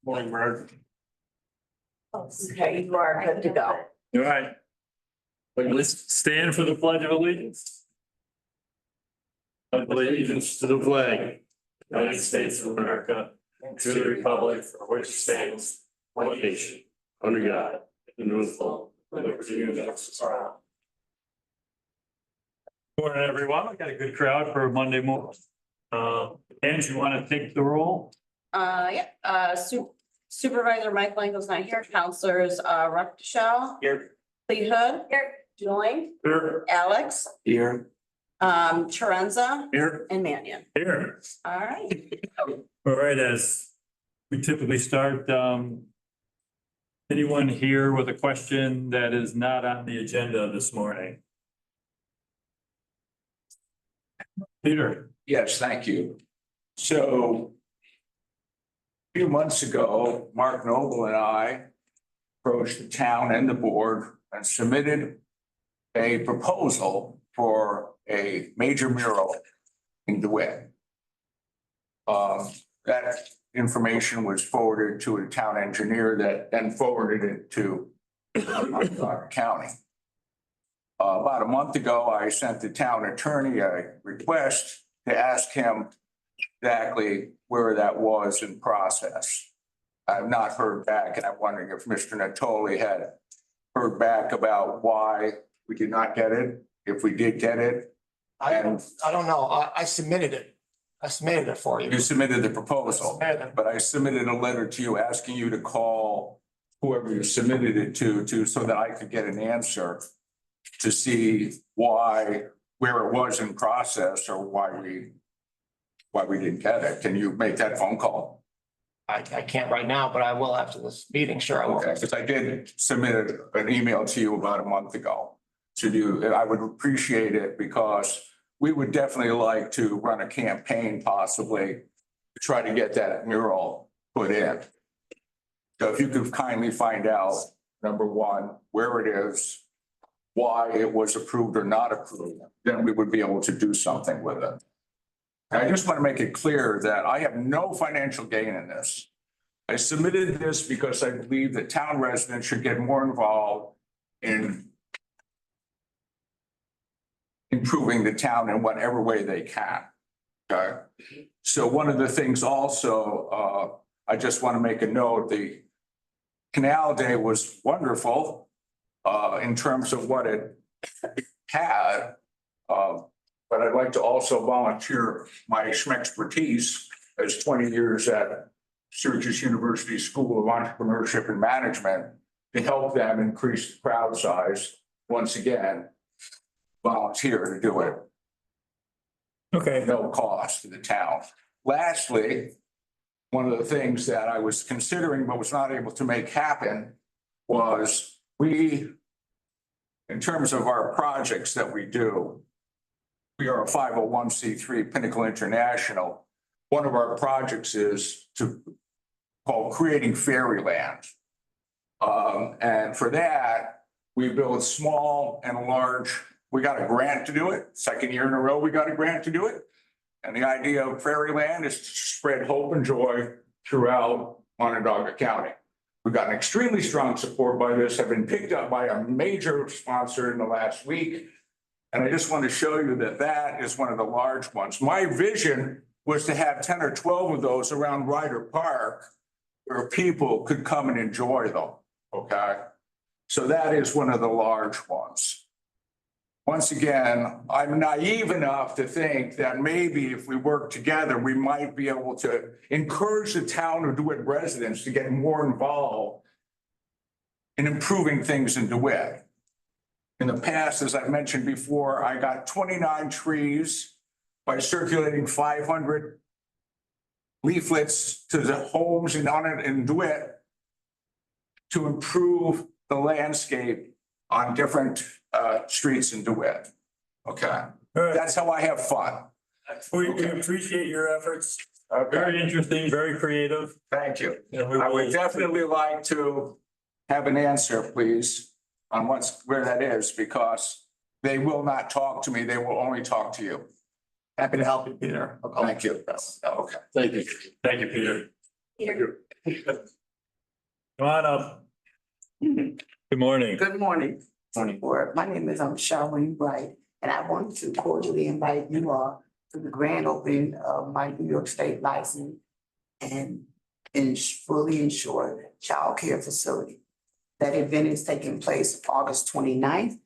Morning, Mark. Okay, you are good to go. All right. Let's stand for the pledge of allegiance. Allegiance to the flag, United States of America, and to the republic for which it stands, one nation, under God, indivisible, with liberty and justice for all. Morning, everyone. We got a good crowd for a Monday morning. And you want to take the roll? Supervisor Mike Blanco's not here. Counselors, Ruckshell, Here. Lee Hood, Julie, Here. Alex, Here. Charenza, Here. and Mannion. Here. All right. All right, as we typically start, anyone here with a question that is not on the agenda this morning? Peter? Yes, thank you. So a few months ago, Mark Noble and I approached the town and the board and submitted a proposal for a major mural in DeWitt. That information was forwarded to a town engineer that then forwarded it to Onondaga County. About a month ago, I sent the town attorney a request to ask him exactly where that was in process. I've not heard back, and I'm wondering if Mr. Natoli had heard back about why we did not get it, if we did get it. I don't know. I submitted it. I submitted it for you. You submitted the proposal, Submitted it. but I submitted a letter to you asking you to call whoever you submitted it to, so that I could get an answer to see why, where it was in process or why we didn't get it. Can you make that phone call? I can't right now, but I will after this meeting. Sure, I will. Okay, because I did submit an email to you about a month ago to do, and I would appreciate it because we would definitely like to run a campaign possibly to try to get that mural put in. So if you could kindly find out, number one, where it is, why it was approved or not approved, then we would be able to do something with it. And I just want to make it clear that I have no financial gain in this. I submitted this because I believe that town residents should get more involved in improving the town in whatever way they can. Okay, so one of the things also, I just want to make a note, the Canal Day was wonderful in terms of what it had. But I'd like to also volunteer my expertise as 20 years at Syracuse University School of Entrepreneurship and Management to help them increase the crowd size. Once again, volunteer to do it. Okay. No cost to the town. Lastly, one of the things that I was considering but was not able to make happen was in terms of our projects that we do, we are a 501c3 Pinnacle International. One of our projects is called Creating Fairyland. And for that, we build small and large. We got a grant to do it. Second year in a row, we got a grant to do it. And the idea of Fairyland is to spread hope and joy throughout Onondaga County. We've gotten extremely strong support by this, have been picked up by a major sponsor in the last week. And I just want to show you that that is one of the large ones. My vision was to have 10 or 12 of those around Ryder Park where people could come and enjoy them, okay? So that is one of the large ones. Once again, I'm naive enough to think that maybe if we work together, we might be able to encourage the town of DeWitt residents to get more involved in improving things in DeWitt. In the past, as I mentioned before, I got 29 trees by circulating 500 leaflets to the homes in DeWitt to improve the landscape on different streets in DeWitt. Okay, All right. that's how I have fun. We appreciate your efforts. Okay, Very interesting, very creative. thank you. And we I would will- definitely like to have an answer, please, on where that is, because they will not talk to me. They will only talk to you. Happy to help you, Peter. Thank you. Okay. Thank you. Thank you, Peter. Peter. Come on up. Good morning. Good morning. Board. My name is Charlene Bright, and I want to cordially invite you all to the grand opening of my New York State license and fully insured child care facility. That event is taking place August 29th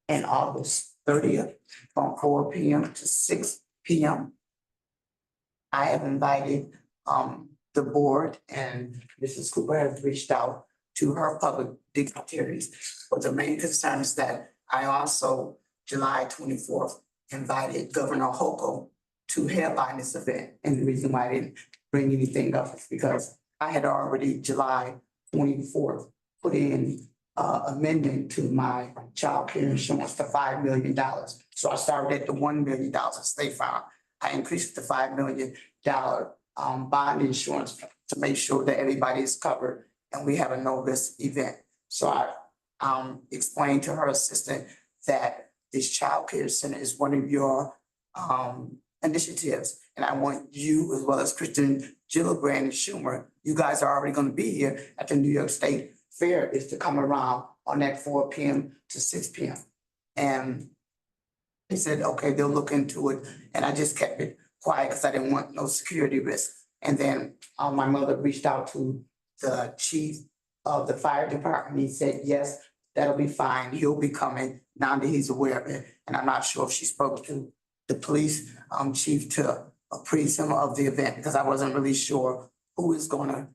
and August 30th from 4 p.m. to 6 p.m. I have invited the board, and Mrs. Cooper has reached out to her public dignitaries. But the main concern is that I also, July 24th, invited Governor Hochul to headline this event. And the reason why I didn't bring anything up is because I had already July 24th put in amendment to my child care insurance for $5 million. So I started at the $1 million state farm. I increased the $5 million bond insurance to make sure that everybody is covered and we have a no risk event. So I explained to her assistant that this child care center is one of your initiatives. And I want you, as well as Kristen Gillibrand and Schumer, you guys are already gonna be here at the New York State Fair, is to come around on that 4 p.m. to 6 p.m. And they said, okay, they'll look into it. And I just kept it quiet because I didn't want no security risk. And then my mother reached out to the chief of the fire department. He said, yes, that'll be fine. He'll be coming now that he's aware of it. And I'm not sure if she spoke to the police chief to appraise him of the event, because I wasn't really sure who is gonna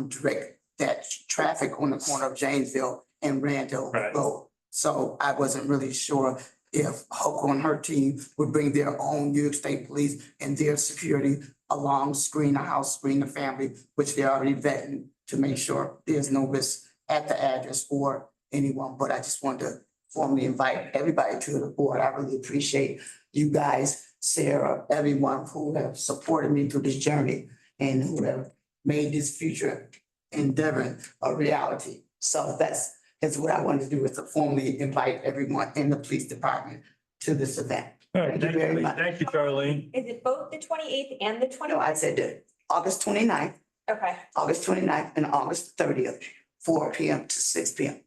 direct that traffic on the corner of Janesville and Randall Right. Road. So I wasn't really sure if Hochul and her team would bring their own New York State police and their security along, screen the house, screen the family, which they're already vetting to make sure there's no risk at the address for anyone. But I just wanted to formally invite everybody to the board. I really appreciate you guys, Sarah, everyone who have supported me through this journey and who have made this future endeavor a reality. So that's what I wanted to do, is to formally invite everyone in the police department to this event. All right, Thank you very much. Thank you, Charlene. Is it both the 28th and the 20th? No, I said that August 29th, Okay, August 29th, and August 30th, 4 p.m. to 6 p.m.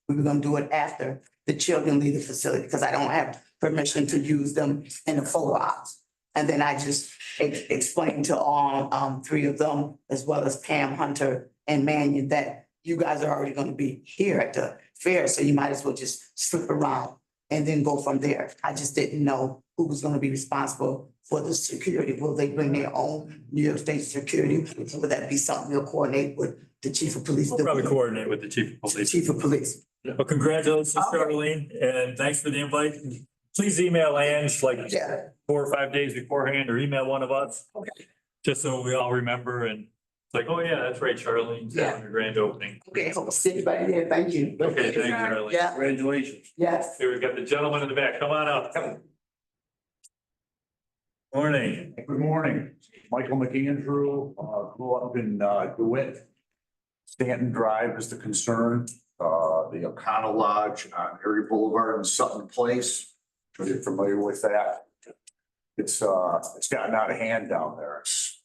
We were gonna do it after the children leave the facility because I don't have permission to use them in the photo ops. And then I just explained to all three of them, as well as Pam, Hunter, and Mannion, that you guys are already gonna be here at the fair, so you might as well just slip around and then go from there. I just didn't know who was gonna be responsible for the security. Will they bring their own New York State security? Would that be something they'll coordinate with the chief of police? We'll probably coordinate with the chief of police. Chief of police. Well, congratulations, Charlene, and thanks for the invite. Please email Ange like Yeah, 4 or 5 days beforehand, or email one of us. Okay. Just so we all remember, and it's like, oh yeah, that's right, Charlene's having a grand opening. okay, hope to see everybody there. Thank you. Okay, thanks, Charlene. Yeah. Congratulations. Yes. Here, we've got the gentleman in the back. Come on up. Morning. Good morning. Michael McAndrew, grew up in DeWitt. Stanton Drive is the concern, the O'Connell Lodge on Erie Boulevard in Sutton Place. Sure you're familiar with that. It's gotten out of hand down there. It's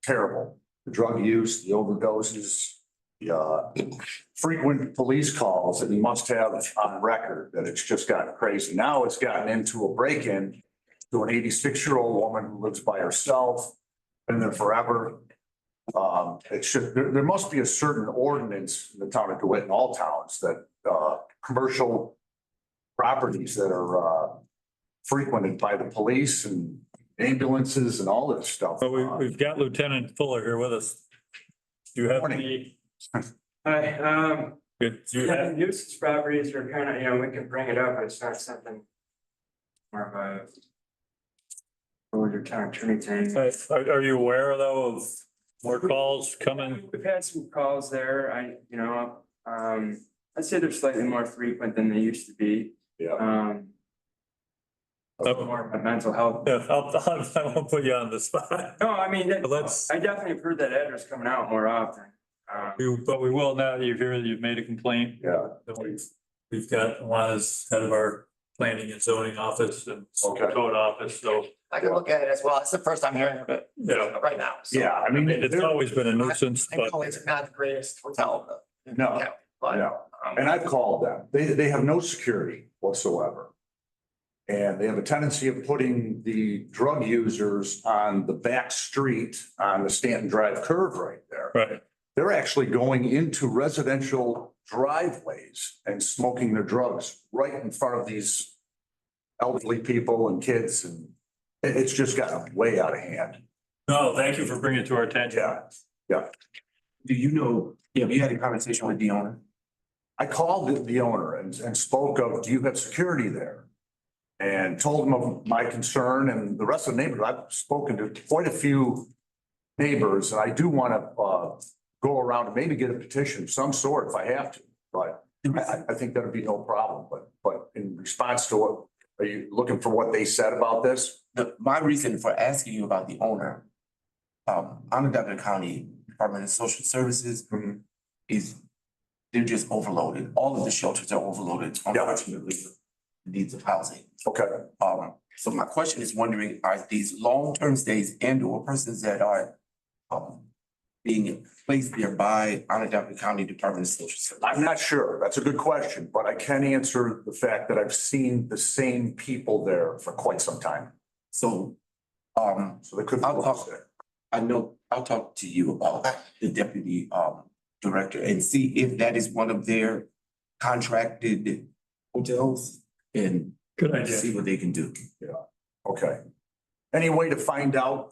terrible. The drug use, the overdoses, the frequent police calls that you must have on record, that it's just gotten crazy. Now it's gotten into a break-in to an 86-year-old woman who lives by herself, been there forever. It should, there must be a certain ordinance in the town of DeWitt and all towns that, commercial properties that are, frequented by the police and ambulances and all this stuff. But we've got Lieutenant Fuller here with us. Do you have any? Hi, Good. Do you yeah, have? nuisance properties are kind of, we can bring it up, but it's not something more of a what your town attorney thing. Are you aware though of more calls coming? We've had some calls there, I'd say they're slightly more frequent than they used to be. Yeah. A little more about mental health. Yeah, I won't put you on the spot. No, I mean, But let's, I definitely have heard that address coming out more often. but we will now that you've made a complaint. Yeah. That we've got Juana's head of our planning and zoning office and Okay. code office, so, I can look at it as well. It's the first I'm hearing of it yeah. right now. so. Yeah, I mean, It's always been a nuisance, I but know it's not the greatest hotel. No, Yeah, but, no. And I've called them. They have no security whatsoever. And they have a tendency of putting the drug users on the back street on the Stanton Drive curve right there. right. They're actually going into residential driveways and smoking their drugs right in front of these elderly people and kids, and it's just gotten way out of hand. No, thank you for bringing it to our attention. Yeah. Do you know, have you had a conversation with the owner? I called the owner and spoke of, do you have security there? And told him of my concern and the rest of the neighborhood. I've spoken to quite a few neighbors, and I do want to go around and maybe get a petition of some sort if I have to. But I think that'd be no problem. But in response to what, are you looking for what they said about this? My reason for asking you about the owner, Onondaga County Department of Social Services is, they're just overloaded. All of the shelters are overloaded, unfortunately, the needs of housing. Okay. So my question is wondering, are these long-term stays and or persons that are being placed there by Onondaga County Department of Social Services? I'm not sure. That's a good question, but I can answer the fact that I've seen the same people there for quite some time. So, So they could. I'll talk. I know, I'll talk to you about the deputy director and see if that is one of their contracted hotels and Good idea. see what they can do. Okay. Any way to find out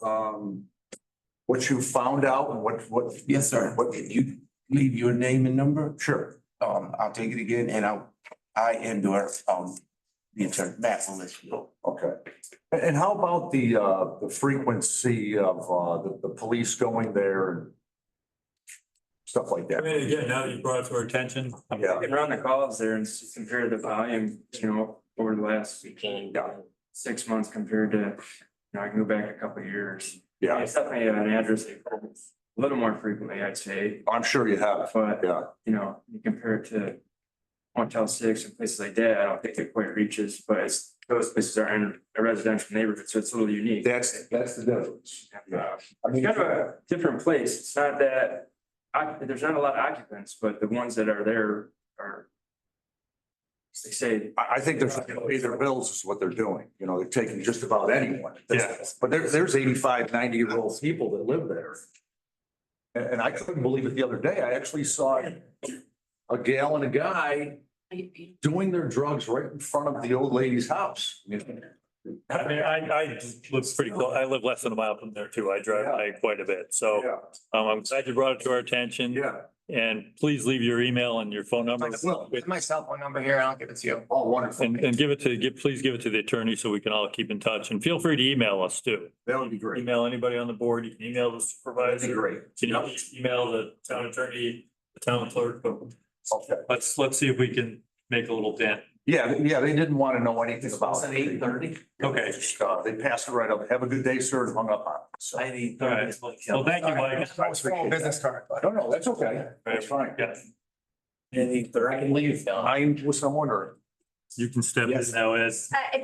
what you found out and what? Yes, sir. What, If you leave your name and number, sure. I'll take it again and I and or the attorney, Matt will let you know. Okay. And how about the frequency of the police going there and stuff like I that? mean, again, now that you brought it to our attention. Yeah. You can run the calls there and compare the volume, over the last 6 months compared to, I can go back a couple of years. Yeah, It's definitely an address they call a little more frequently, I'd say, I'm sure you have. but, Yeah, you compare it to Motel 6 and places like that, I don't think it quite reaches, but those places are in a residential neighborhood, so it's a little unique. that's the difference. Yeah. I mean, It's kind of a different place. It's not that, there's not a lot of occupants, but the ones that are there are, they say, I think they're trying to pay their bills is what they're doing. They're taking just about anyone. Yeah. But there's 85, 90-year-old people that live there. And I couldn't believe it the other day. I actually saw a gal and a guy doing their drugs right in front of the old lady's house. I mean, I live pretty close. I live less than a mile from there too. I drive by quite a bit. So Yeah, I'm glad you brought it to our attention. yeah. And please leave your email and your phone number. With my cell phone number here, I'll give it to you. Oh, wonderful. And please give it to the attorney so we can all keep in touch, and feel free to email us too. That would be great. Email anybody on the board. You can email the That'd be supervisor. great. You can email the town attorney, the town clerk. But Okay. let's see if we can make a little dent. Yeah, they didn't want to know anything about it. 8:30. Okay. They passed it right up. Have a good day, sir, and hung up on it. So. All right. Well, thank you, Mike. Business card, but. No, that's okay. That's fine. Yeah. I can leave. I'm with someone or? You can step in now, Ed.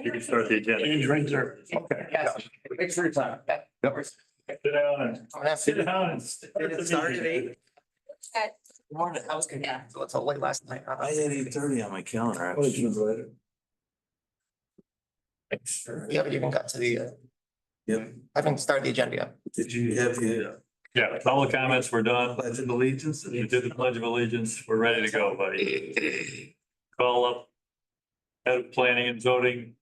You can start the agenda. Okay. Yes. Thanks for your time. Yep. Sit down and sit down and. Did it start at 8? Morning, I was good. So it's late last night. I had 8:30 on my calendar. We haven't even got to the, Yeah. I haven't started the agenda yet. Did you have the Yeah, public comments, we're done. Pledge of Allegiance? You did the pledge of allegiance. We're ready to go, buddy. Call up. Head of planning and zoning.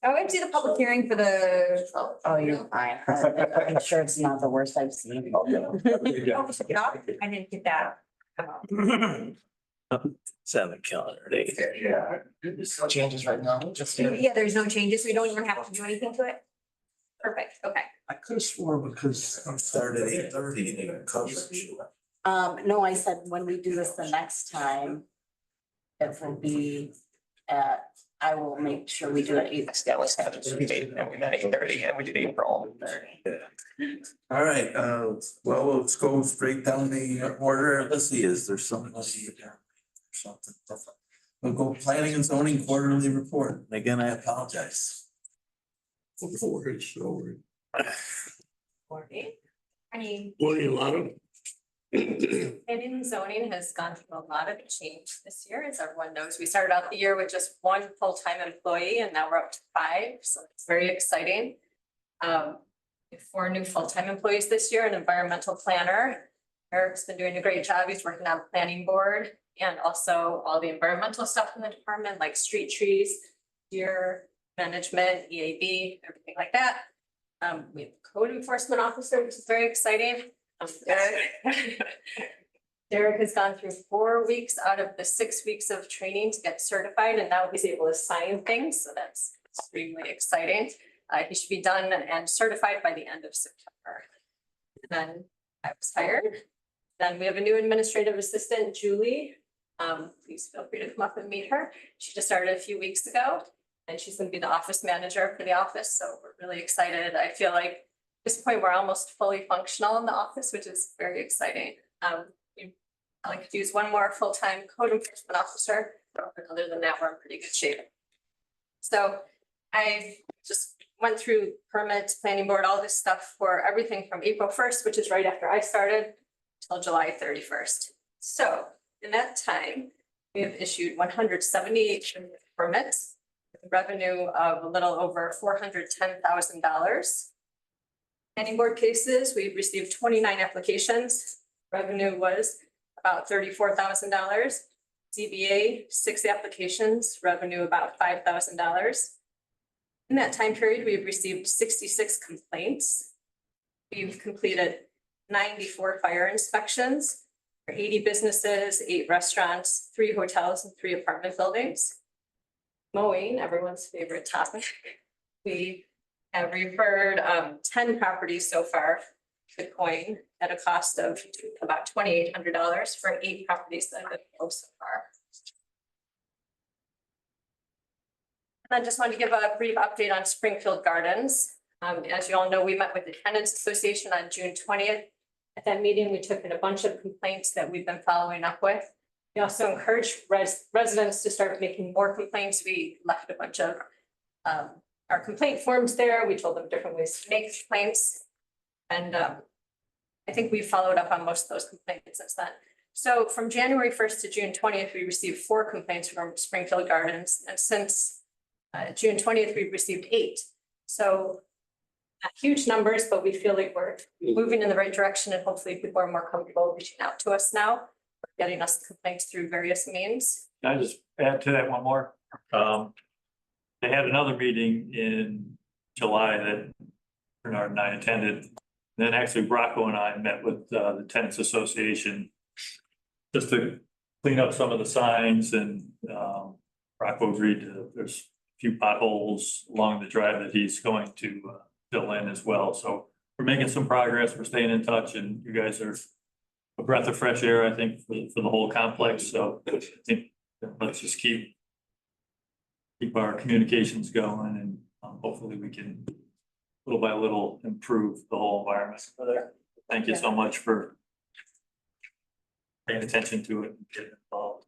I went to the public hearing for the. Oh, you're fine. I'm sure it's not the worst I've seen. Oh, I didn't get that. 7 calendar date. Yeah. No changes right now, just. Yeah, there's no changes. We don't even have to do anything to it. Perfect, okay. I could have sworn because I started at 8:30 and it covers. No, I said when we do this the next time, it will be I will make sure we do it 8:30. That was 7:30 and we met 8:30 and we did April. All right, well, let's go straight down the order. Let's see, is there something? Something. We'll go planning and zoning quarterly report. And again, I apologize. Forward, forward. Morning. I mean, Morning, Lana. planning and zoning has gone through a lot of change this year, as everyone knows. We started out the year with just one full-time employee and now we're up to 5, so it's very exciting. We have 4 new full-time employees this year, an environmental planner. Eric's been doing a great job. He's working on the planning board and also all the environmental stuff in the department, like street trees, deer management, EAB, everything like that. We have a code enforcement officer, which is very exciting. Derek has gone through 4 weeks out of the 6 weeks of training to get certified, and now he's able to sign things, so that's extremely exciting. He should be done and certified by the end of September. And then I was hired. Then we have a new administrative assistant, Julie. Please feel free to come up and meet her. She just started a few weeks ago, and she's going to be the office manager for the office, so we're really excited. I feel like at this point, we're almost fully functional in the office, which is very exciting. I like to use one more full-time code enforcement officer, but other than that, we're in pretty good shape. So I just went through permits, planning board, all this stuff for everything from April 1st, which is right after I started, till July 31st. So in that time, we have issued 178 permits with a revenue of a little over $410,000. Planning board cases, we've received 29 applications. Revenue was about $34,000. ZBA, 6 applications, revenue about $5,000. In that time period, we've received 66 complaints. We've completed 94 fire inspections for 80 businesses, 8 restaurants, 3 hotels, and 3 apartment buildings. Mowing, everyone's favorite topic. We have referred 10 properties so far to COIN at a cost of about $2,800 for 8 properties that have been mowed so far. And I just wanted to give a brief update on Springfield Gardens. As you all know, we met with the Tenants Association on June 20th. At that meeting, we took in a bunch of complaints that we've been following up with. We also encouraged residents to start making more complaints. We left a bunch of our complaint forms there. We told them different ways to make complaints. And I think we followed up on most of those complaints since then. So from January 1st to June 20th, we received 4 complaints from Springfield Gardens. And since June 20th, we've received 8. So not huge numbers, but we feel like we're moving in the right direction and hopefully people are more comfortable reaching out to us now, getting us complaints through various means. Can I just add to that one more? They had another meeting in July that Bernard and I attended. Then actually Brocco and I met with the Tenants Association just to clean up some of the signs, and Brocco agreed to, there's a few potholes along the drive that he's going to fill in as well. So we're making some progress. We're staying in touch, and you guys are a breath of fresh air, I think, for the whole complex. So I think let's just keep our communications going, and hopefully we can little by little improve the whole environment there. Thank you so much for paying attention to it and getting involved.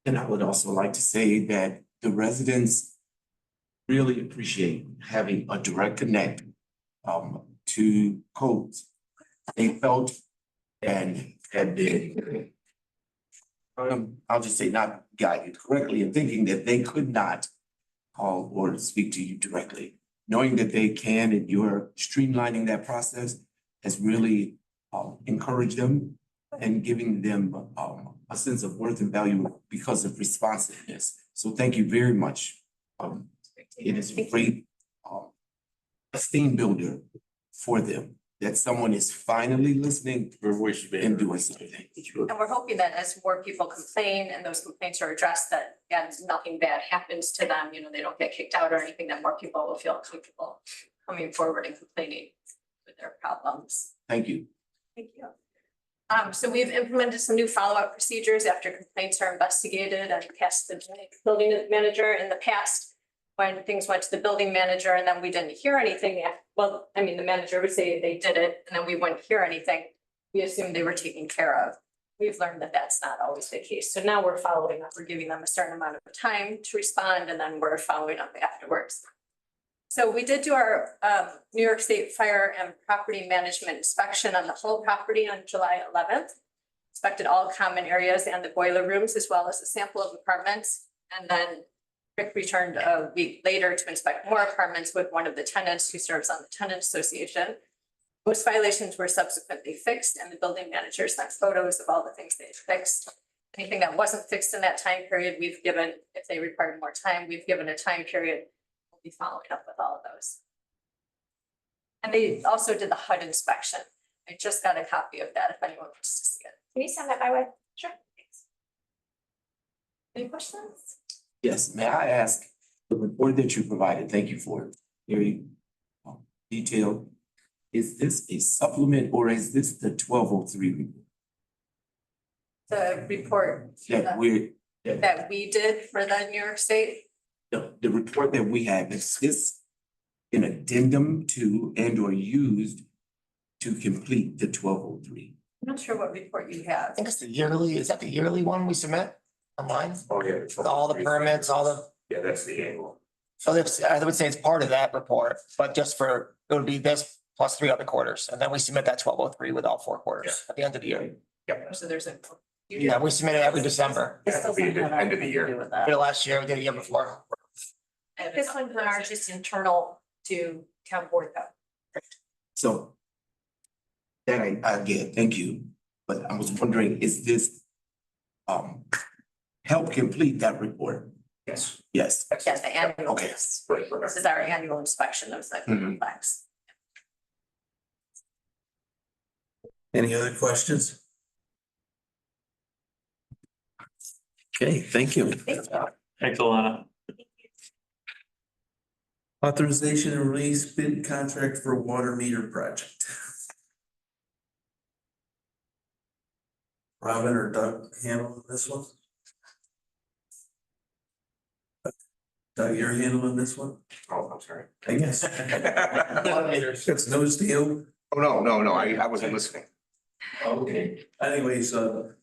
And I would also like to say that the residents really appreciate having a direct connect to codes. They felt and had been, I'll just say, not guided correctly in thinking that they could not call or speak to you directly. Knowing that they can and you're streamlining that process has really encouraged them and giving them a sense of worth and value because of responsiveness. So thank you very much. It is a great esteem builder for them that someone is finally listening and doing something. And we're hoping that as more people complain and those complaints are addressed, that again, nothing bad happens to them, you know, they don't get kicked out or anything, that more people will feel comfortable coming forward and complaining with their problems. Thank you. Thank you. So we've implemented some new follow-up procedures after complaints are investigated and passed the building manager. In the past, when things went to the building manager and then we didn't hear anything, well, I mean, the manager would say they did it and then we wouldn't hear anything. We assumed they were taken care of. we've learned that that's not always the case. So now we're following up, we're giving them a certain amount of time to respond, and then we're following up afterwards. So we did do our New York State Fire and Property Management inspection on the whole property on July 11th. Inspected all common areas and the boiler rooms, as well as a sample of apartments. And then Rick returned a week later to inspect more apartments with one of the tenants who serves on the tenant association. Most violations were subsequently fixed, and the building manager sent photos of all the things they fixed. Anything that wasn't fixed in that time period, we've given, if they required more time, we've given a time period. We'll be following up with all of those. And they also did the HUD inspection. I just got a copy of that if anyone wants to see it. Can you send that my way? Sure. Thanks. Any questions? Yes, may I ask, the report that you provided, thank you for it, very detailed. Is this a supplement or is this the 1203 report The report that we're, that we did for the New York State. the report that we have, is this an addendum to and or used to complete the 1203? I'm not sure what report you have. I think it's the yearly, is that the yearly one we submit online? Oh, yeah. With all the permits, all the, Yeah, that's the annual. so that's, I would say it's part of that report, but just for, it would be this plus 3 other quarters. And then we submit that 1203 with all 4 quarters at the end of the year. So there's a. Yeah, we submit it every December. This That'll be doesn't the have end of the anything to year. do with We that. did it last year, we did it the year before. This one's are just internal to town board though. So that I get, thank you, but I was wondering, is this help complete that report? Yes. Yes. Yeah, the annual. Okay. This is our annual inspection of the Mhm. complex. Any other questions? Okay, thank you. Thank you. Thanks, Alana. Authorization and release bid contract for water meter project. Robin or Doug handling this one? Doug, you're handling this one? Oh, I'm sorry. I guess. It's no deal. Oh, no, I wasn't listening. Okay. Anyways, the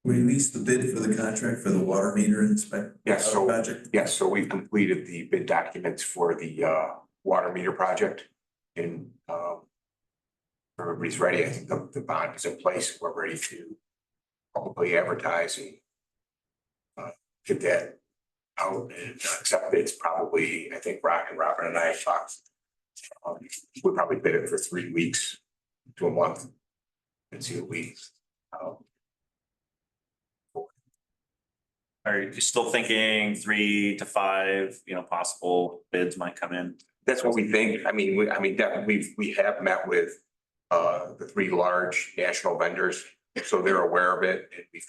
release the bid for the contract for the water meter Yes, so- project. Yes, so we've completed the bid documents for the water meter project and everybody's ready. I think the bond is in place. We're ready to probably advertise and get that out and accept bids. Probably, I think Robin and I have talked. We'll probably bid it for 3 weeks to a month and see what we Are you still thinking 3 to 5, possible bids might come in? That's what we think. I mean, that we have met with the 3 large national vendors, so they're aware of it, and we've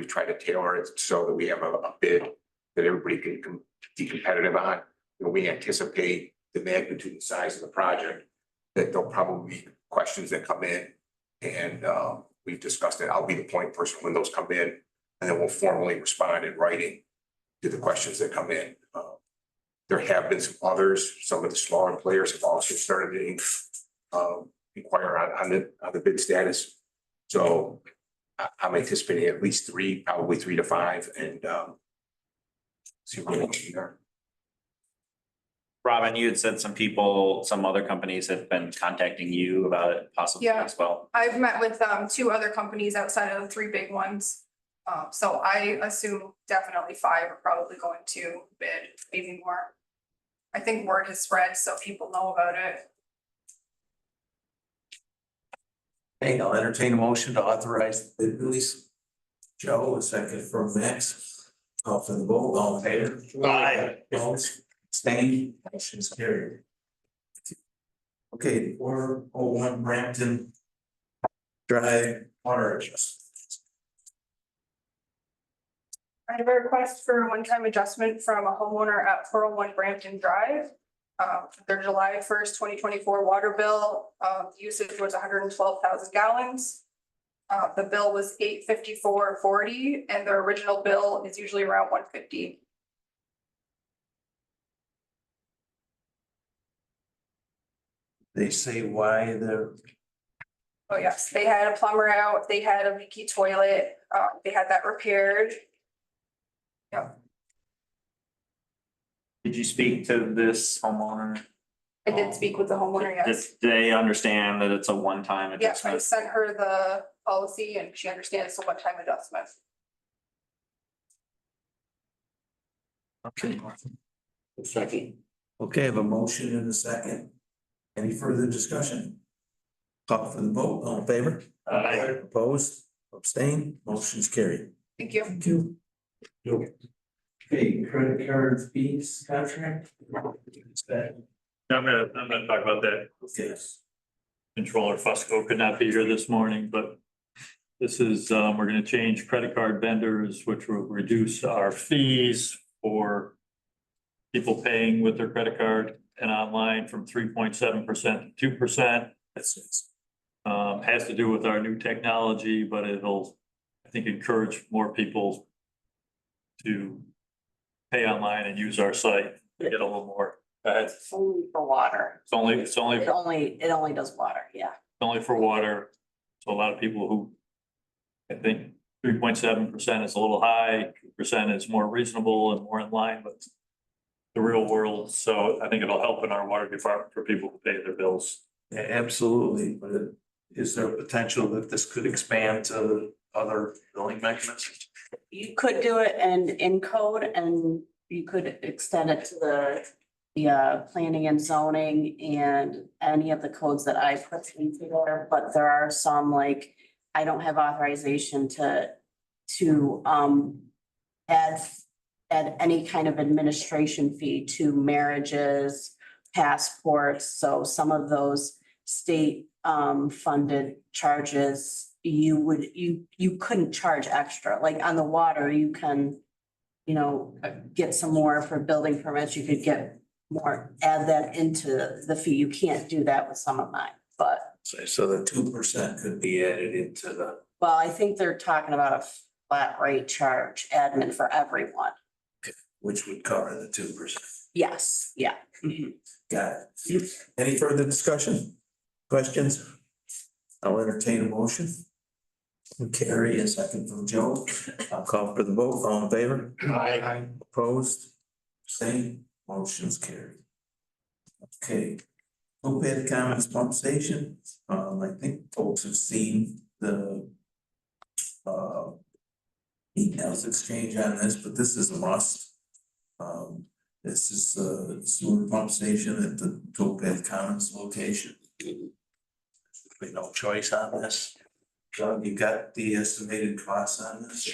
tried to tailor it so that we have a bid that everybody can be competitive on. You know, we anticipate the magnitude and size of the project, that there'll probably be questions that come in, and we've discussed it. I'll be the point person when those come in, and then we'll formally respond in writing to the questions that come in. There have been some others, some of the smaller players have also started to inquire on the bid status. So I'm anticipating at least 3, probably 3 to 5, and see what we can there. Robin, you had said some other companies have been contacting you about it possibly Yeah. as well. I've met with 2 other companies outside of the 3 big ones. So I assume definitely 5 are probably going to bid, maybe more. I think word has spread, so people know about it. Hey, I'll entertain a motion to authorize the bid release. Joe, a second from Max. Call for the vote, all in favor? Aye. Opposed, abstained, motion's carried. Okay, 401 Brampton Drive water adjustment. I have a request for a one-time adjustment from a homeowner at 401 Brampton Drive. Their July 1st, 2024 water bill, usage was 112,000 gallons. The bill was $854.40, and their original bill is usually around $150. They say why the Oh, yes, they had a plumber out, they had a leaky toilet, they had that repaired. Did you speak to this homeowner? I did speak with the homeowner, yes. Did they understand that it's a one-time Yeah, I adjustment? sent her the policy and she understands the one-time adjustment. Okay. Second. Okay, I have a motion and a second. Any further discussion? Call for the vote, all in favor? Aye. Opposed, abstained, motion's carried. Thank you. Thank you. Okay, credit card fees contract. I'm gonna talk about that. Okay. Controller Fusco could not be here this morning, but this is, we're gonna change credit card vendors, which will reduce our fees for people paying with their credit card and online from 3.7% to 2%. Has to do with our new technology, but it'll, I think, encourage more people to pay online and use our site to get a little more. It's Only for water. only It only does water, yeah. only for water. So a lot of people who, I think 3.7% is a little high, 2% is more reasonable and more in line with the real world. So I think it'll help in our water department for people who pay their bills. Absolutely, but is there a potential that this could expand to other billing mechanisms? You could do it in code and you could extend it to the planning and zoning and any of the codes that I put into there, but there are some like, I don't have authorization to add any kind of administration fee to marriages, passports, so some of those state funded charges, you couldn't charge extra, like on the water, you can, get some more for building permits, you could get more, add that into the fee, you can't do that with some of mine, but. So the 2% could be added into the. Well, I think they're talking about a flat rate charge admin for everyone. Which would cover the 2%. Yes, yeah. Mhm. Got it. Any further discussion? Questions? I'll entertain a motion. From Carrie, a second from Joe. I'll call for the vote. All in favor? Aye. Opposed? Abstained? Motion's carried. Okay. OPEB Commons Pump Station. I think folks have seen the emails exchange on this, but this is a must. This is the sewer pump station at the Topaz Commons location. There's no choice on this. John, you got the estimated costs on this?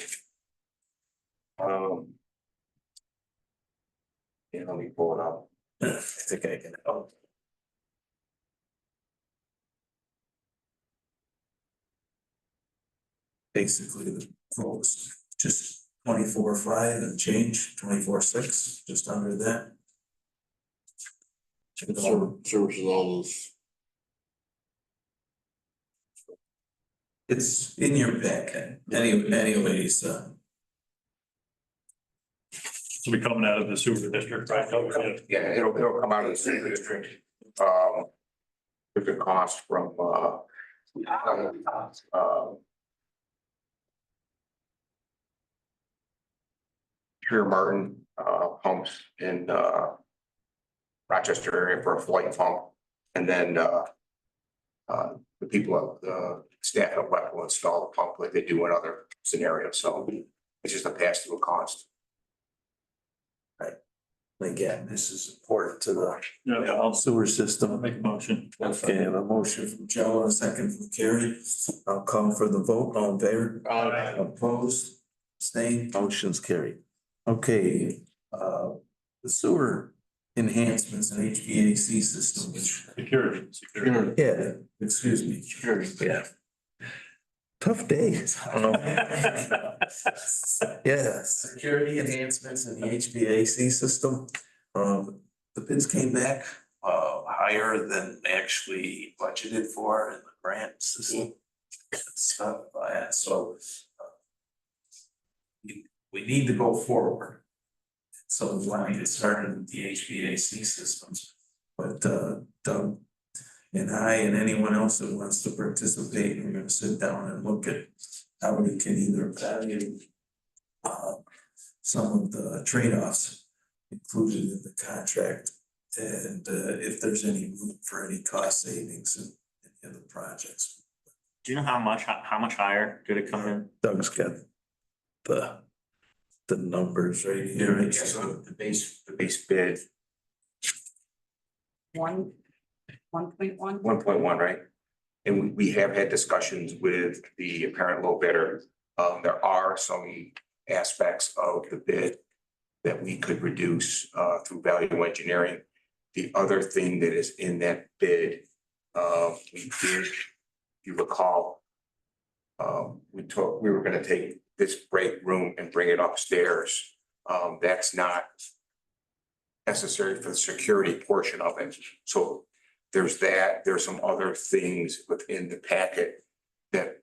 Yeah, let me pull it up. I think I can help. Basically, the quotes just 24.5 and change, 24.6, just under that. Services almost. It's in your packet, anyways, To be coming out of the sewer district, right? Yeah, it'll come out of the sewer district. There's a cost from, Pier Martin, pumps in, Rochester area for a flight pump. And then, the people, the staff at WEC will install the pump like they do in other scenarios, so it's just a pass-through cost. again, this is important to the Yeah, I'll sewer system. make a motion. Okay, I have a motion from Joe and a second from Carrie. I'll call for the vote. All in favor? Aye. Opposed? Abstained? Motion's carried. Okay, the sewer enhancements and HVAC system, which, Security. yeah, excuse me. Yeah. Tough day. I don't know. Yeah, security enhancements in the HVAC system. The bids came back higher than actually budgeted for in the grant system. Stuff, so we need to go forward. So we want to get started with the HVAC systems, but Doug And I and anyone else that wants to participate, we're gonna sit down and look at how we can either value some of the trade-offs included in the contract. And if there's any room for any cost savings in the projects. Do you know how much higher did it come in? Doug's got the numbers right here. Yeah, so the base bid, 1.1. 1.1, right? And we have had discussions with the apparent low bidder. There are some aspects of the bid that we could reduce through value engineering. The other thing that is in that bid, we did, if you recall, we were gonna take this break room and bring it upstairs. That's not necessary for the security portion of it. So there's that, there's some other things within the packet that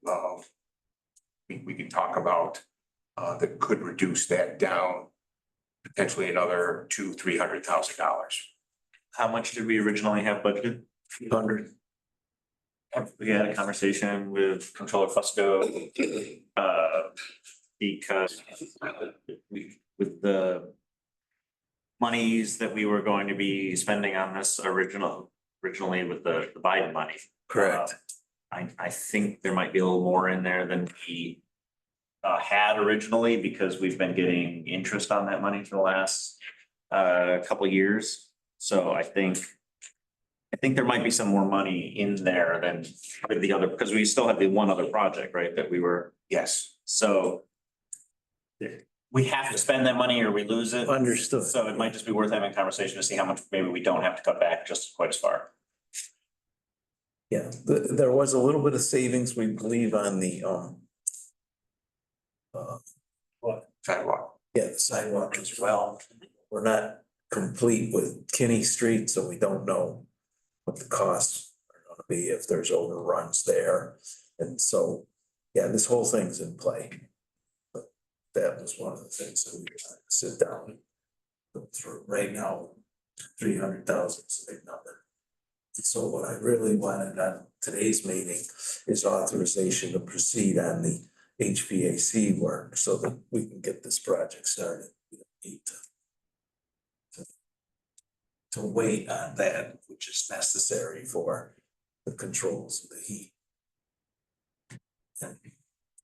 we can talk about that could reduce that down potentially another $200,000-300,000. How much did we originally have budgeted? 100. We had a conversation with Controller Fusco, because with the monies that we were going to be spending on this originally with the Biden money. Correct. I think there might be a little more in there than we had originally, because we've been getting interest on that money for the last couple of years. So I think there might be some more money in there than with the other, because we still have the one other project, right, that we were. Yes. So we have to spend that money or we lose it. Understood. So it might just be worth having a conversation to see how much maybe we don't have to cut back just quite as far. Yeah, there was a little bit of savings, we believe, on the Sidewalk. yeah, the sidewalk as well. We're not complete with Kinney Street, so we don't know what the costs are gonna be if there's overruns there. And so, yeah, this whole thing's in play. But that was one of the things that we were trying to sit down and go through. Right now, 300,000 is a big number. So what I really wanted on today's meeting is authorization to proceed on the HVAC work so that we can get this project started. We don't need to wait on that, which is necessary for the controls of the heat.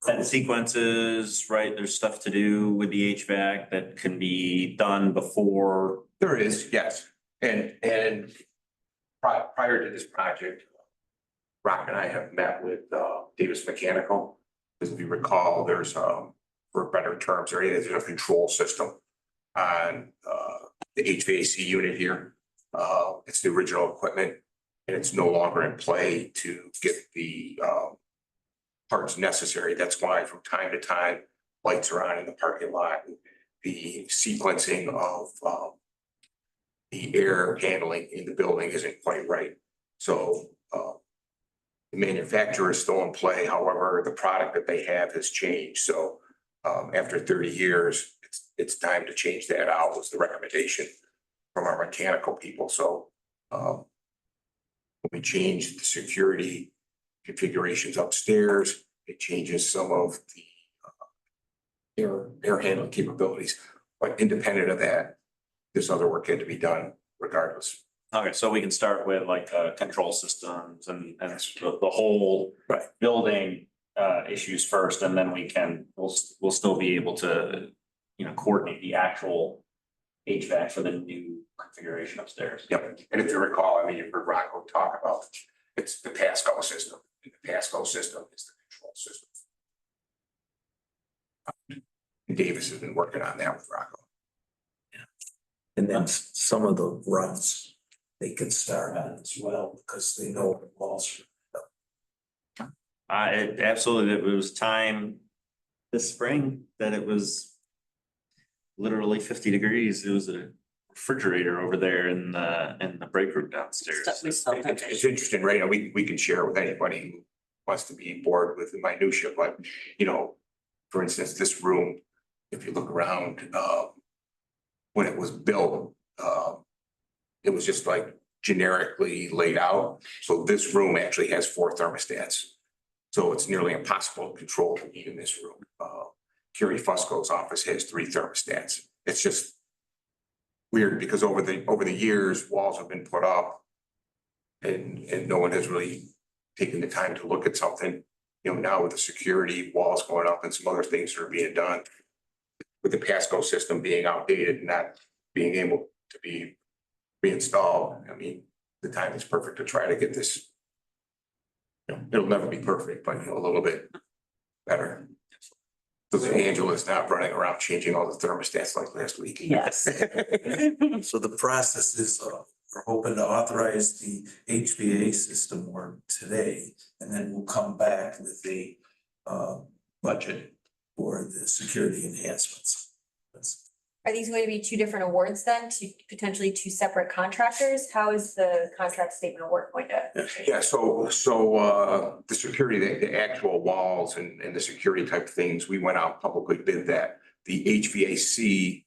And sequences, right, there's stuff to do with the HVAC that can be done before. There is, yes. And prior to this project, Rock and I have met with Davis Mechanical. As we recall, there's for better terms, there's a control system on the HVAC unit here. It's the original equipment and it's no longer in play to get the parts necessary. That's why from time to time, lights are on in the parking lot. The sequencing of the air handling in the building isn't quite right. So the manufacturer is still in play. However, the product that they have has changed. So after 30 years, it's time to change that out, was the recommendation from our mechanical people. So when we changed the security configurations upstairs, it changes some of the air handling capabilities. But independent of that, this other work had to be done regardless. Okay, so we can start with like control systems and the whole building issues first, and then we'll still be able to, coordinate the actual HVAC for the new configuration upstairs. Yep, and if you recall, I mean, you've heard Rocco talk about, it's the Pasco system. The Pasco system is the control system. And Davis has been working on that with Rocco. And then some of the runs they could start on as well because they know the walls. Absolutely, it was time this spring that it was literally 50 degrees. It was a refrigerator over there in the break room downstairs. It's interesting, right? And we can share with anybody who wants to be bored with the minutia, but for instance, this room, if you look around, when it was built, it was just like generically laid out. So this room actually has 4 thermostats. So it's nearly impossible to control in this room. Curie Fusco's office has 3 thermostats. It's just weird because over the years, walls have been put up and no one has really taken the time to look at something. You know, now with the security walls going up and some other things that are being done, with the Pasco system being outdated and not being able to be reinstalled, I mean, the time is perfect to try to get this. You know, it'll never be perfect, but a little bit better. So that Angela's not running around changing all the thermostats like last week. Yes. So the process is, we're hoping to authorize the HVA system work today, and then we'll come back with the budget for the security enhancements. Are these going to be 2 different awards then, potentially 2 separate contractors? How is the contract statement of work going to? Yeah, so the security, the actual walls and the security type things, we went out publicly bid that. The HVAC,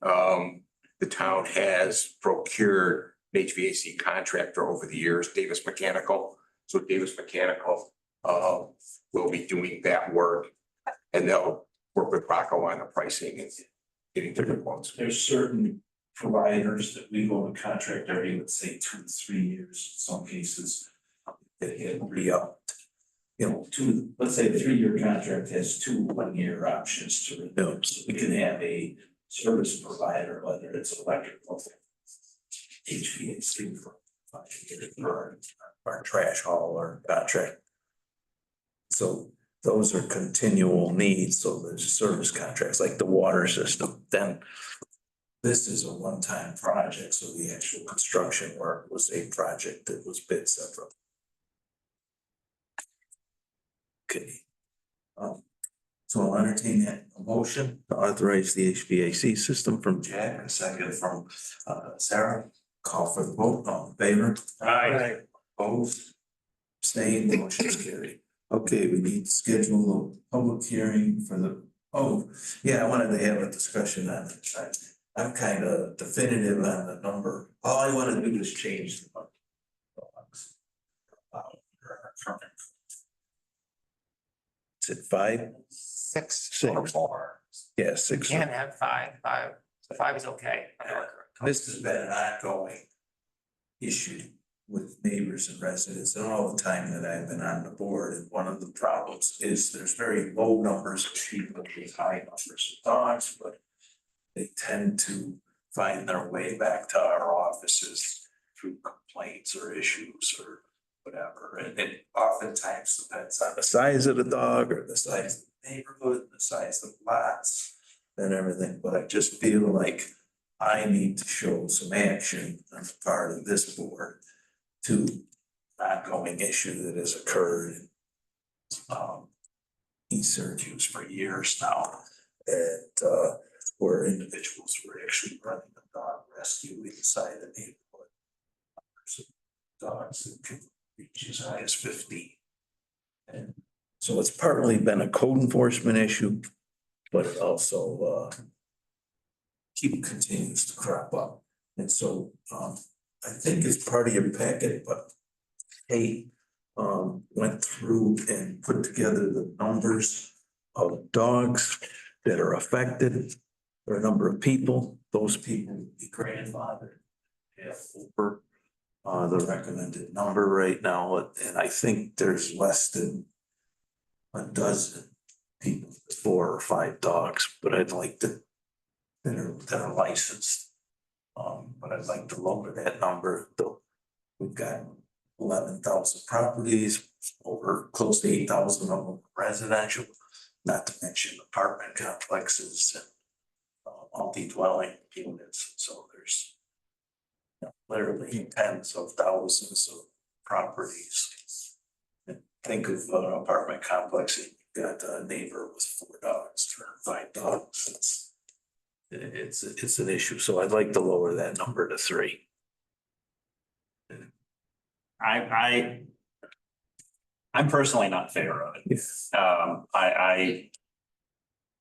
the town has procured an HVAC contractor over the years, Davis Mechanical. So Davis Mechanical will be doing that work, and they'll work with Rocco on the pricing and getting different ones. There's certain providers that we go to contract every, let's say, 2 to 3 years, in some cases. That get re-upped. You know, let's say the 3-year contract has 2 one-year options to renew. So we can have a service provider, whether it's electrical, HVAC for 5 years, or our trash hauler contract. So those are continual needs. So there's service contracts like the water system. Then this is a one-time project. So the actual construction work was a project that was bid separately. Okay. So I'll entertain that motion to authorize the HVAC system from Jack, a second from Sarah. Call for the vote. All in favor? Aye. Opposed? Abstained, motion is carried. Okay, we need to schedule a public hearing for the, I wanted to have a discussion on it. I'm kind of definitive on the number. All I want to do is change the number. Is it 5? 6 or 4. Yeah, 6. Can't have 5. 5 is okay. This has been an ongoing issue with neighbors and residents and all the time that I've been on the board. And one of the problems is there's very low numbers of people with high numbers of dogs, but they tend to find their way back to our offices through complaints or issues or whatever. And it oftentimes depends on the size of the dog or the size of the neighborhood, the size of the lots and everything. But I just feel like I need to show some action on the part of this board to ongoing issue that has occurred in East Syracuse for years now. And where individuals were actually running a dog rescue inside the neighborhood. Dogs that can reach as high as 50. And so it's partly been a code enforcement issue, but it also continues to crop up. And so I think it's part of your packet, but Kate went through and put together the numbers of dogs that are affected, or a number of people. Those people would be grandfathered. Yeah, over the recommended number right now, and I think there's less than a dozen people with 4 or 5 dogs, but I'd like to that are licensed. But I'd like to lower that number, though. We've got 11,000 properties, over close to 8,000 of them residential, not to mention apartment complexes and multi-dwelling units. So there's literally tens of thousands of properties. And think of an apartment complex, you've got a neighbor with 4 dogs or 5 dogs. It's an issue, so I'd like to lower that number to 3. I'm personally not in favor of it.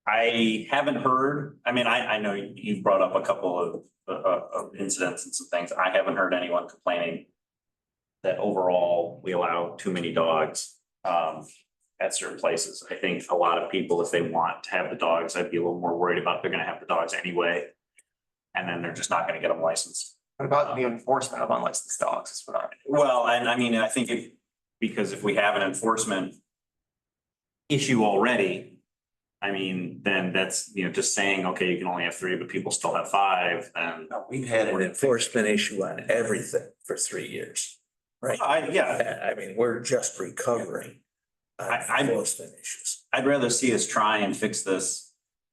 I haven't heard, I mean, I know you've brought up a couple of incidents and some things. I haven't heard anyone complaining that overall we allow too many dogs at certain places. I think a lot of people, if they want to have the dogs, I'd be a little more worried about they're gonna have the dogs anyway. And then they're just not gonna get them licensed. What about the enforcement of unlicensed dogs? Is what I'm. Well, and I mean, I think because if we have an enforcement issue already, I mean, then that's, just saying, okay, you can only have 3, but people still have 5, and. We've had an enforcement issue on everything for 3 years, right? I mean, we're just recovering on enforcement issues. I'd rather see us try and fix this.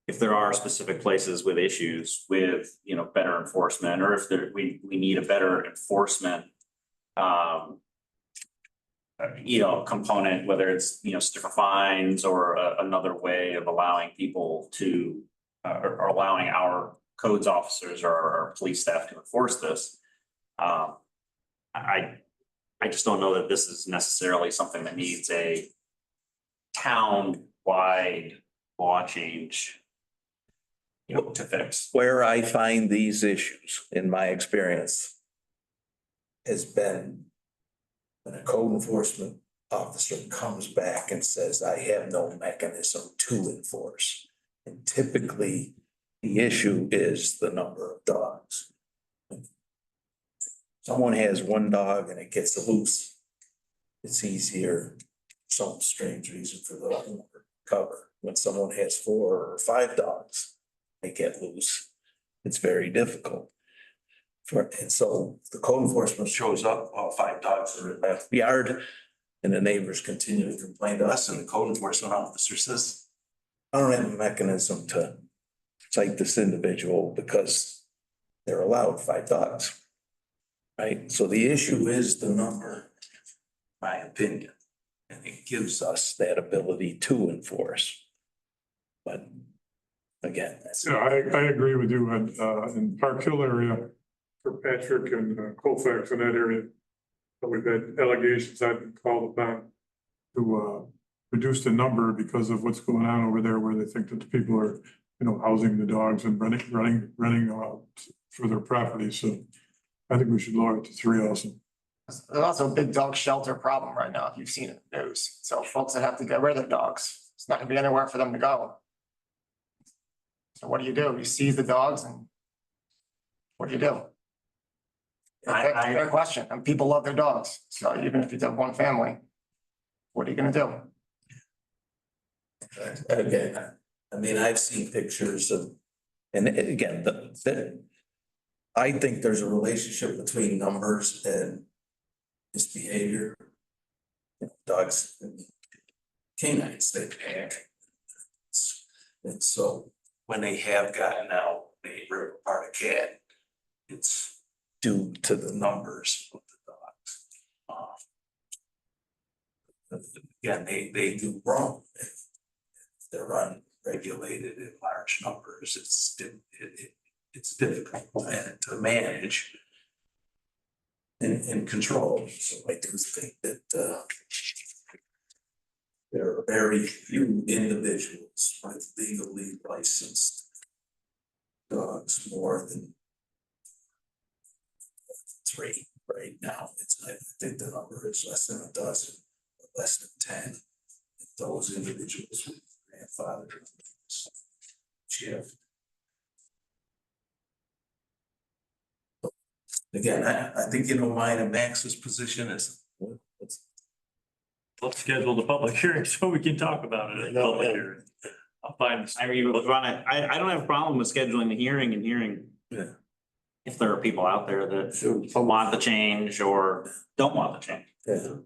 If there are specific places with issues with, better enforcement, or if we need a better enforcement. Component, whether it's, stiffer fines or another way of allowing people to, or allowing our codes officers or our police staff to enforce this. I just don't know that this is necessarily something that needs a town-wide law change. To fix. Where I find these issues, in my experience, has been when a code enforcement officer comes back and says, I have no mechanism to enforce. And typically, the issue is the number of dogs. Someone has 1 dog and it gets loose. It's easier, for some strange reason, for the owner to cover. When someone has 4 or 5 dogs, they get loose. It's very difficult. And so the code enforcement shows up, all 5 dogs are in the yard, and the neighbors continue to complain to us, and the code enforcement officer says, I don't have a mechanism to cite this individual because they're allowed 5 dogs. Right? So the issue is the number, in my opinion, and it gives us that ability to enforce. But again, that's. Yeah, I agree with you in Park Hill area, for Patrick and Colfax in that area. But we've had allegations I've been called upon to reduce the number because of what's going on over there, where they think that the people are, housing the dogs and running for their property. So I think we should lower it to 3 also. There's also a big dog shelter problem right now, if you've seen it in the news. So folks that have to get rid of their dogs, it's not gonna be anywhere for them to go. So what do? You seize the dogs and what do you do? Fair question. And people love their dogs. So even if you have 1 family, what are you gonna do? Again, I mean, I've seen pictures of, and again, I think there's a relationship between numbers and misbehavior. Dogs, canines, they pack. And so when they have gotten out, they rip apart a cat, it's due to the numbers of the dogs. Again, they do wrong. If they're unregulated in large numbers, it's difficult to manage and control. So I do think that there are very few individuals with legally licensed dogs, more than 3 right now. I think the number is less than a dozen, less than 10. Those individuals with grandfather shift. Again, I think, mine and Max's position is. Let's schedule the public hearing so we can talk about it at the public hearing. I'll find. I mean, I don't have a problem with scheduling the hearing and hearing. Yeah. If there are people out there that want the change or don't want the change. Yeah.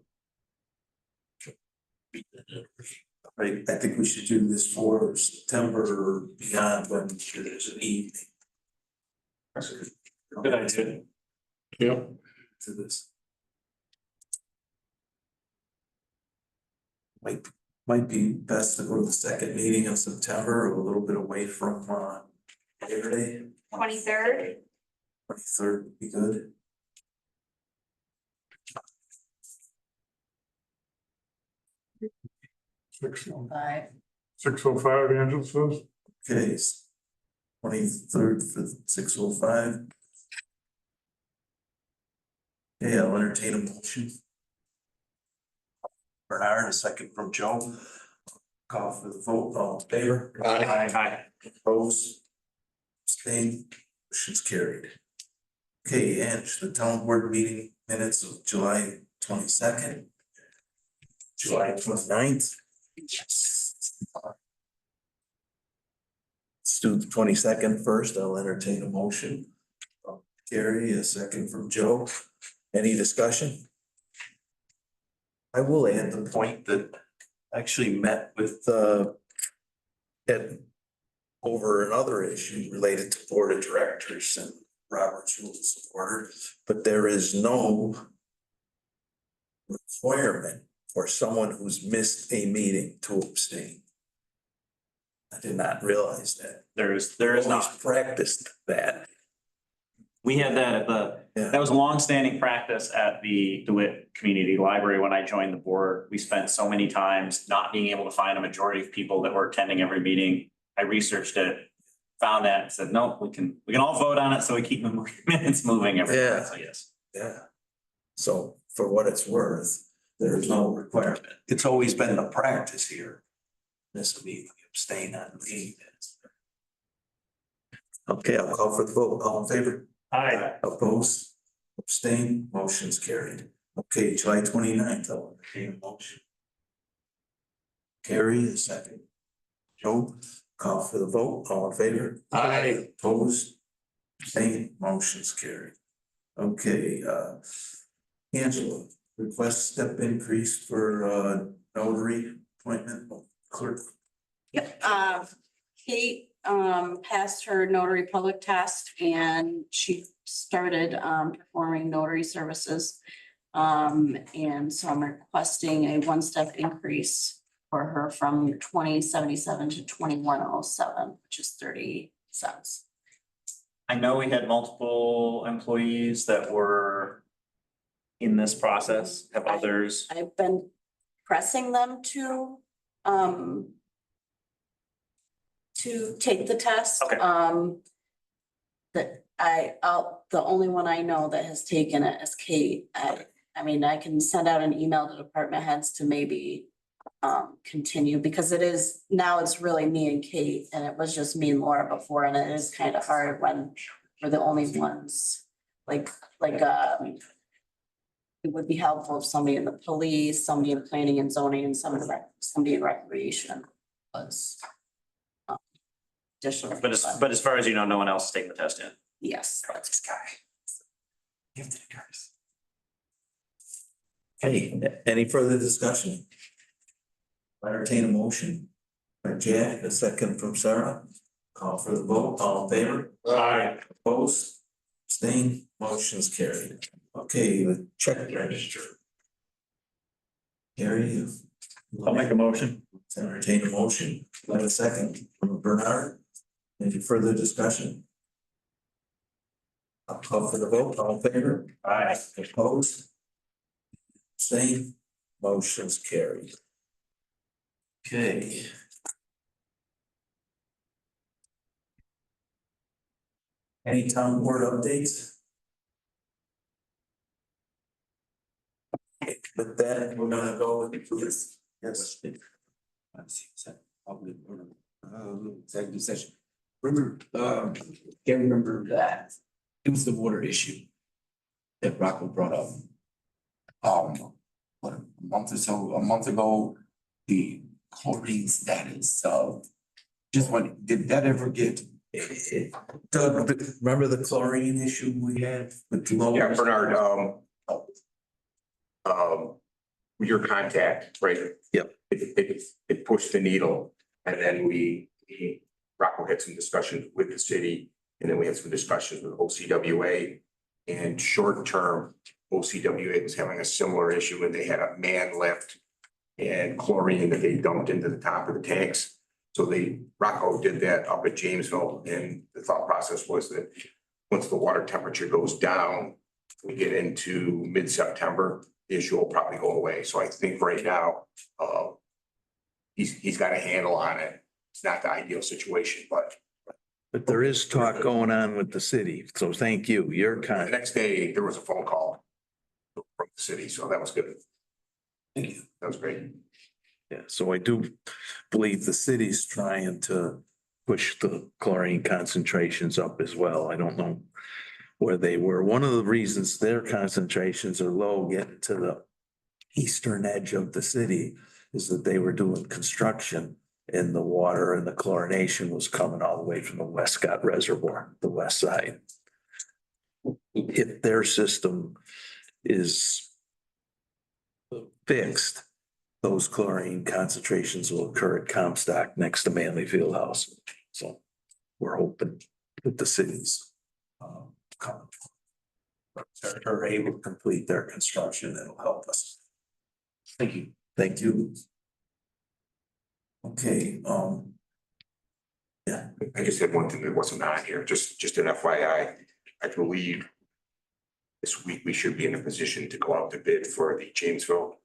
I think we should do this for September or beyond when there's an evening. Good idea. Yeah. To this. Might be best to go to the second meeting of September, a little bit away from Labor Day. 23rd. 23rd would be good. Five. 6:05, Angela says. Okay, 23rd for 6:05. Okay, I'll entertain a motion. Bernard, a second from Joe. Call for the vote, all in favor? Aye. Opposed? Abstained? Motion's carried. Okay, and the town board meeting minutes of July 22nd. July 29th. Let's do the 22nd first. I'll entertain a motion. Gary, a second from Joe. Any discussion? I will add the point that I actually met with Ed over another issue related to board of directors and Robert's rules of order, but there is no requirement for someone who's missed a meeting to abstain. I did not realize that. There is Always not. practiced that. We had that at that was longstanding practice at the DeWitt Community Library when I joined the board. We spent so many times not being able to find a majority of people that were attending every meeting. I researched it, found that, and said, no, we can all vote on it, so we keep the minutes moving every Yeah. time, so yes. Yeah. So for what it's worth, there's no requirement. It's always been the practice here. This will be abstain on the meeting minutes. Okay, I'll call for the vote. All in favor? Aye. Opposed? Abstain? Motion's carried. Okay, July 29th, I'll entertain a motion. Carrie, a second. Joe, call for the vote. All in favor? Aye. Opposed? Abstain? Motion's carried. Okay, Angela, request step increase for notary appointment clerk. Yep, Kate, passed her notary public test and she started, performing notary services. And so I'm requesting a one-step increase for her from 2077 to 2107, which is 30 cents. I know we had multiple employees that were in this process, have others. I've been pressing them to take the test. Okay. The only one I know that has taken it is Kate. I mean, I can send out an email to department heads to maybe continue, because now it's really me and Kate, and it was just me and Laura before, and it is kind of hard when we're the only ones, it would be helpful if somebody in the police, somebody in planning and zoning, and somebody in recreation was additional. But as far as you know, no one else is taking the test yet. Yes. This guy. Give it to the guys. Hey, any further discussion? Entertain a motion by Jack, a second from Sarah. Call for the vote. All in favor? Aye. Opposed? Abstained? Motion's carried. Okay, the check register. Gary, I'll make a motion. entertain a motion. Let a second from Bernard. Any further discussion? I'll call for the vote. All in favor? Aye. Opposed? Same, motion's carried. Okay. Any town board updates? With that, we're gonna go with this. Yes. Executive session. Remember, can't remember that. It was the water issue that Rocco brought up. What, a month ago, the chlorine status of, did that ever get? Doug, remember the chlorine issue we had with Lowe's? Yeah, Bernard, your contact, right? Yep. It pushed the needle, and then Rocco had some discussions with the city, and then we had some discussions with OCWA. And short term, OCWA was having a similar issue, and they had a man lift and chlorine that they dumped into the top of the tanks. So Rocco did that up at Jamesville, and the thought process was that once the water temperature goes down, we get into mid-September, the issue will probably go away. So I think right now, he's got a handle on it. It's not the ideal situation, but there is talk going on with the city, so thank you, your the kind. next day, there was a phone call from the city, so that was good. Thank you. That was great. Yeah, so I do believe the city's trying to push the chlorine concentrations up as well. I don't know where they were. One of the reasons their concentrations are low getting to the eastern edge of the city is that they were doing construction and the water and the chlorination was coming all the way from the Westcott Reservoir, the west side. If their system is fixed, those chlorine concentrations will occur at Comstock next to Manley Fieldhouse. So we're hoping that the cities come are able to complete their construction. It'll help us. Thank you. Thank you. Okay, yeah, I just had one thing that wasn't on here, just an FYI. I believe this week we should be in a position to go out to bid for the Jamesville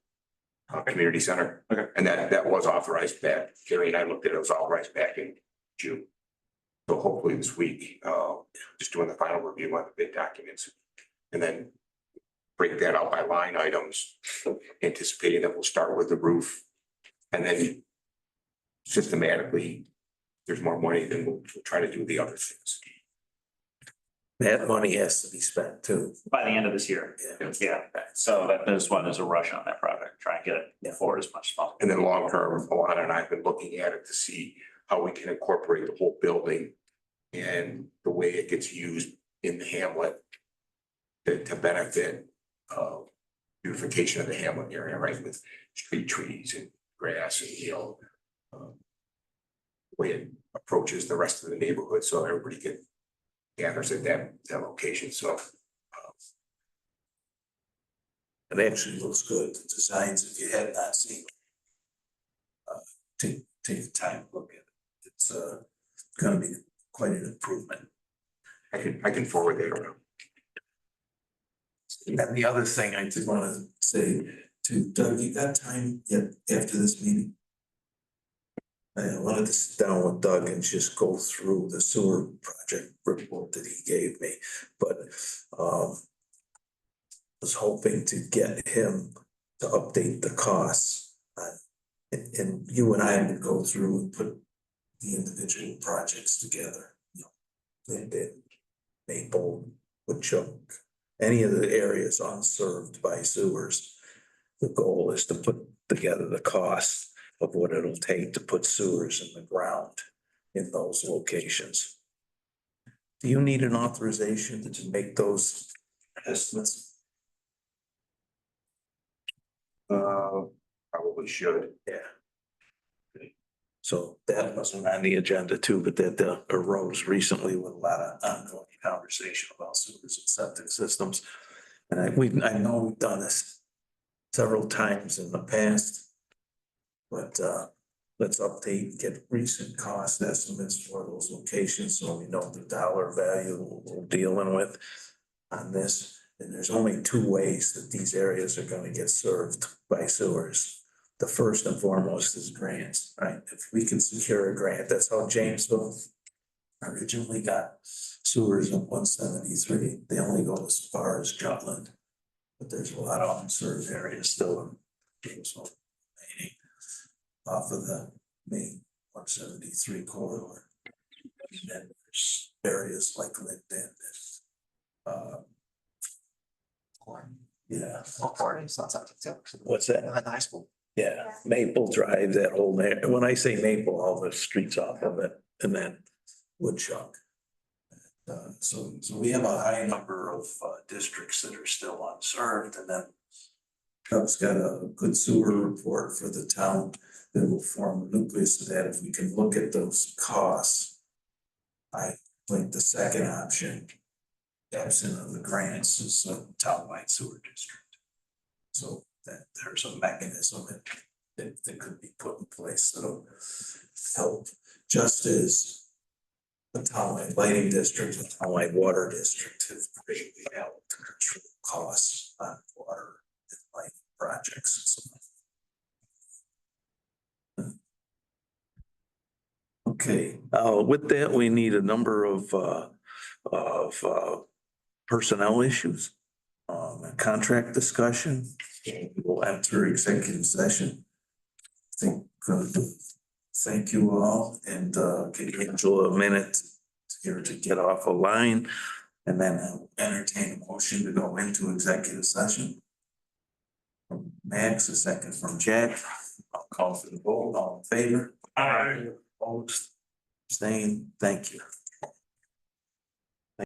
Community Center. Okay. And that was authorized back, Gary and I looked at it, it was authorized back in June. So hopefully this week, just doing the final review on the bid documents. And then break that out by line items, anticipating that we'll start with the roof. And then systematically, there's more money, then we'll try to do the other things. that money has to be spent too. By the end of this year. Yeah, so that there's one, there's a rush on that project, try and get it forward as much as possible. And then long term, Alana and I have been looking at it to see how we can incorporate the whole building and the way it gets used in the hamlet to benefit beautification of the hamlet area, right, with street trees and grass and, the way it approaches the rest of the neighborhood, so everybody gathers at that location, so. It actually looks good. The designs, if you had not seen, take the time to look at it. It's gonna be quite an improvement. I can forward that around. And the other thing I did want to say to Doug, you got time yet after this meeting? I wanted to sit down with Doug and just go through the sewer project report that he gave me, but was hoping to get him to update the costs. And you and I would go through and put the individual projects together, Linden, Maple, Woodchuck, any of the areas unserved by sewers. The goal is to put together the cost of what it'll take to put sewers in the ground in those locations. Do you need an authorization to make those estimates? Probably should. Yeah. So that wasn't on the agenda too, but that arose recently with a lot of ongoing conversation about sewers and septic systems. And I know we've done this several times in the past. But let's update, get recent cost estimates for those locations so we know the dollar value we're dealing with on this. And there's only two ways that these areas are gonna get served by sewers. The first and foremost is grants, right? If we can secure a grant, that's how Jamesville originally got sewers in 173. They only go as far as Jutland. But there's a lot of unserved areas still in Jamesville off of the main 173 corridor. And then there's areas like Linden and yeah. What's that? High school. Yeah, Maple Drive, that whole, when I say Maple, all the streets off of it, and then Woodchuck. So we have a high number of districts that are still unserved, and then Chuck's got a good sewer report for the town that will form a nucleus of that. If we can look at those costs, I think the second option, absent of the grants, is a townwide sewer district. So that there's a mechanism that could be put in place that'll help, just as the townwide lighting district, the townwide water district have greatly helped to control costs on water and lighting projects. Okay, with that, we need a number of personnel issues. A contract discussion, and we'll enter executive session. I think, thank you all, and give Angela a minute here to get off a line. And then I'll entertain a motion to go into executive session. From Max, a second from Jack. I'll call for the vote, all in favor? Aye. Opposed, abstained, thank you.